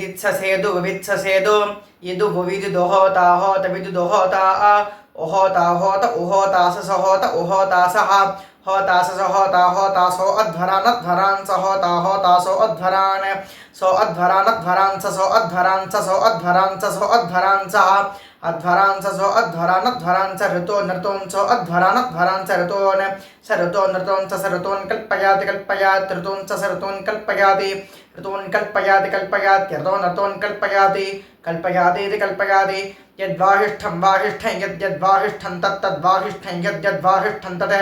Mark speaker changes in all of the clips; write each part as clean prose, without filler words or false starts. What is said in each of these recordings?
Speaker 1: विदित्ससेदु विवित्ससेदु यदु भुविदुदोहोता होत विदुदोहोता ओहोता होत उहोतासस होत उहोतासः होतासस होता होतासो अध्वरानध्वरान् स होता होतासो अध्वरान् सो अध्वरानध्वरान् सो अध्वरान् सो अध्वरान् सो अध्वरान् सः अध्वरान् सो अध्वरानध्वरान् स ऋतो नृतोन् सो अध्वरानध्वरान् स ऋतो नृतोन् स ऋतोन् कल्पयाति कल्पयात् ऋतोन् स ऋतोन् कल्पयाति ऋतून् कल्पयाति कल्पयात्यर्तो नर्तोन् कल्पयाति कल्पयातीति कल्पयाति यद्वाहिष्ठं वाहिष्ठं यद्यद्वाहिष्ठं तत्तद्वाहिष्ठं यद्यद्वाहिष्ठं तत्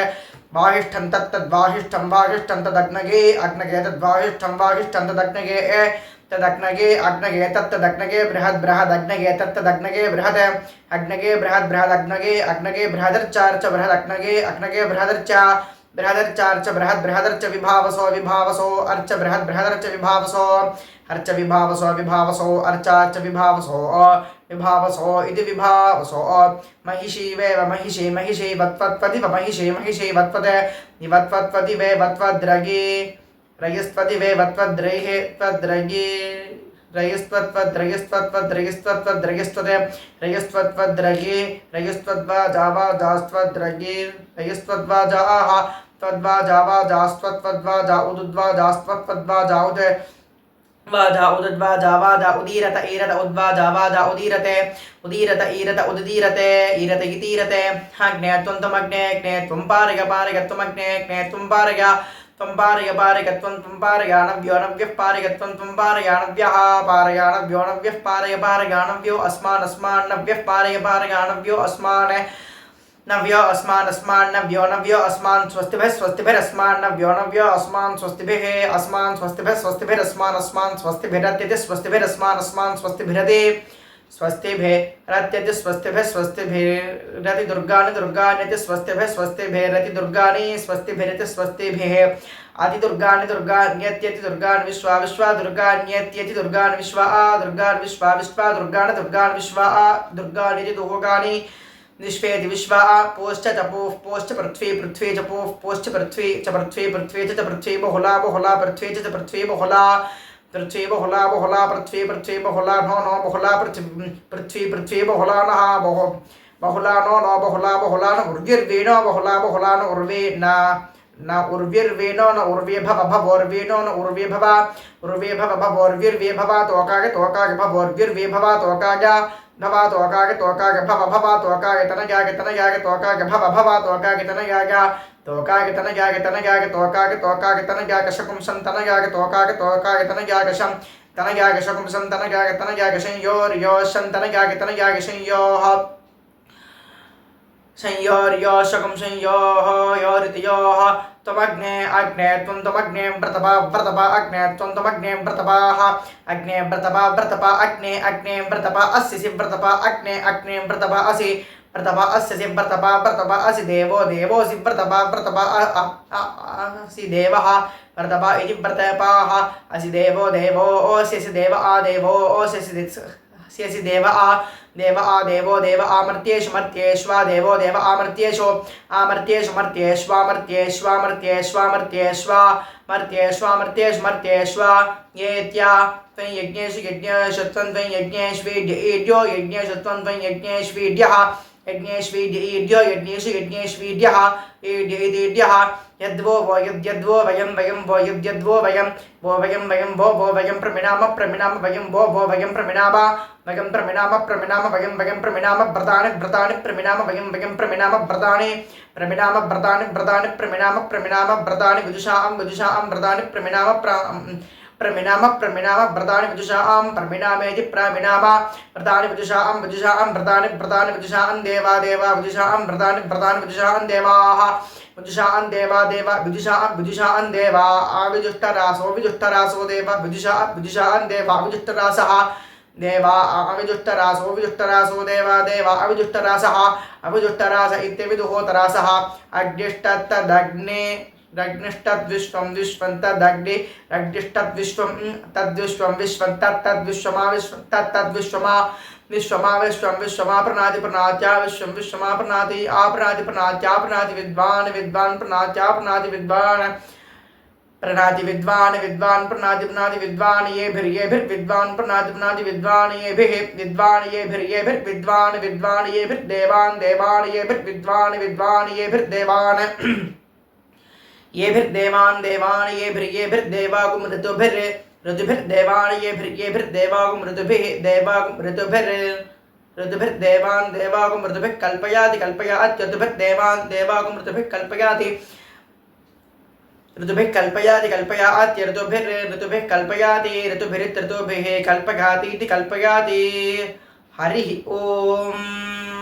Speaker 1: वाहिष्ठं तत्तद्वाहिष्ठं वाहिष्ठं तदग्नगे अग्नगे तद्वाहिष्ठं वाहिष्ठं तदग्नगे तदग्नगे अग्नगे तत्तदग्नगे बृहद् बृहदग्नगे तत्तदग्नगे बृहद् अग्नगे बृहद् बृहदग्नगे अग्नगे बृहदर्चार्च बृहदग्नगे अग्नगे बृहदर्च बृहदर्चार्च बृहद् बृहदर्च विभावसो विभावसो अर्च बृहद् बृहदर्च विभावसो अर्च विभावसो विभावसो अर्चार्च विभावसो विभावसो इति विभावसो महिषी वेव महिषी महिषी वत्वत्वदिव महिषी महिषी वत्वत् निवत्वत्वदि वे वत्वद्रगे रयस्त्वदि वे वत्वद्रैहे त्वद्रगे रयस्त्वद्रयस्त्वद्रयस्त्वद्रयस्त्वद् रयस्त्वद्रगे रयस्त्वद्वा जावा जास्त्वद्रगे रयस्त्वद्वा जाः त्वद्वा जावा जास्त्वद्वा जा उदुद्वा जास्त्वद्वा जाउद वाजा उद्वा जावा जा उदीरत ईरत उद्वा जावा जा उदीरते उदीरत ईरत उदीरते ईरत इतीरते अग्ने त्वन्तमग्ने अग्ने त्वं पारय पारयत्वमग्ने अग्ने त्वं पारय पारयत्वं त्वं पारयानव्यो नव्यः पारयत्वं त्वं पारयानव्यः पारयानव्यो पारय पारयानव्यो अस्मानव्यः पारय पारयानव्यो अस्मान् नव्यो अस्मान् नव्यो अस्मान् स्वस्तिभिरस्मान् स्वस्तिभिः अस्मान् स्वस्तिभिरस्मान् स्वस्तिभिरत्यति स्वस्तिभिरस्मान् स्वस्तिभिरति स्वस्तिभिरत्यति स्वस्तिभिरति दुर्गान्यति स्वस्तिभिरति दुर्गानि स्वस्तिभिरति स्वस्तिभिः दुर्गान्यत्यति दुर्गान् विश्वा दुर्गान्यत्यति दुर्गान् विश्वा दुर्गान् विश्वा दुर्गानिति दुर्गानि निष्पेति विश्वा पोश्च तपोः पोश्च पृथ्वी च पोः पोश्च पृथ्वी च पृथ्वी बहुला पृथ्वी च पृथ्वी बहुला पृथ्वी बहुला नो बहुला पृथ्वी बहुला नः बहुला नो बहुला न उर्व्यर्वेणो बहुला न उर्वे न उर्व्यर्वेणो न उर्वे भवोर्वेणो न उर्वे भवोर्व्यर्वे भव तोकागे भवोर्व्यर्वे भव तोकागा भवा तोकागे भवा तोकागे तनयागे तोकागे भवा तोकागे तनयागा तोकागे तोकागे तनयागे शकुं सं तनयागे तोकागे तनयागे शं तनयागे शकुं सं तनयागे संयोर्योशं तनयागे संयोः संयोर्यो शकुं संयोः योरितयोः त्वमग्ने अग्ने त्वं त्वमग्ने व्रतपा अग्ने त्वं त्वमग्ने व्रतपाः अग्ने व्रतपा अग्ने व्रतपा अस्यसि व्रतपा अग्ने व्रतपा असि व्रतपा अस्यसि व्रतपा असि देवोऽसि व्रतपा असि देवः व्रतपा इति व्रतपाः असि देवोऽस्यसि देव आदेवोऽस्यसि देव देवो देव आमर्त्येष्वा देवो देव आमर्त्येषु मर्त्येष्वा येत्या त्वं यज्ञेषु त्वं यज्ञेष्वीड्यो त्वं यज्ञेष्वीड्यः यज्ञेष्वीड्यो यज्ञेष्वीड्यः ईड्यः यद्वो वयं यद्यद्वो वयं वो वयं प्रमिणाम वयं वो वयं प्रमिणाम वयं प्रमिणाम व्रतानि प्रमिणाम वयं प्रमिणाम व्रतानि प्रमिणाम व्रतानि विदुषां व्रतानि प्रमिणाम व्रतानि विदुषां प्रमिणामेति प्रमिणाम व्रतानि विदुषां व्रतानि विदुषां देवा विदुषां व्रतानि विदुषां देवाः विदुषां देवा विदुषां देवा विजुष्टरासो देवा विदुषां देवा विजुष्टरासः देवा अविजुष्टरासो देवा अविजुष्टरास इत्यविदुहोतरासः अग्निष्टत्तदग्ने रग्निष्टद्विश्वं तदग्निष्टद्विश्वं तद्विश्वं विश्वमा प्रणाति विद्वान् प्रणाति विद्वान् प्रणाति विद्वान् विद्वान् प्रणाति प्रणाति विद्वान् येभिर्येभिर्विद्वान् प्रणाति प्रणाति विद्वान् येभिः विद्वान् येभिर्येभिर्विद्वान् विद्वान् येभिर्देवान् देवान् येभिर्विद्वान् विद्वान् येभिर्देवान् येभिर्देवान् देवान् येभिर्येभिर्देवागुं ऋतुभिर् ऋतुभिर्देवान् येभिर्येभिर्देवागुं ऋतुभिः देवागुं ऋतुभिर्देवान् देवागुं ऋतुभिः कल्पयाति कल्पयाति ऋतुभिर्देवान् देवागुं ऋतुभिः कल्पयाति ऋतुभिः कल्पयाति कल्पयाति ऋतुभिः कल्पयाति ऋतुभिरित्यऋतुभिः कल्पयाति कल्पयाति हरिः ओम्।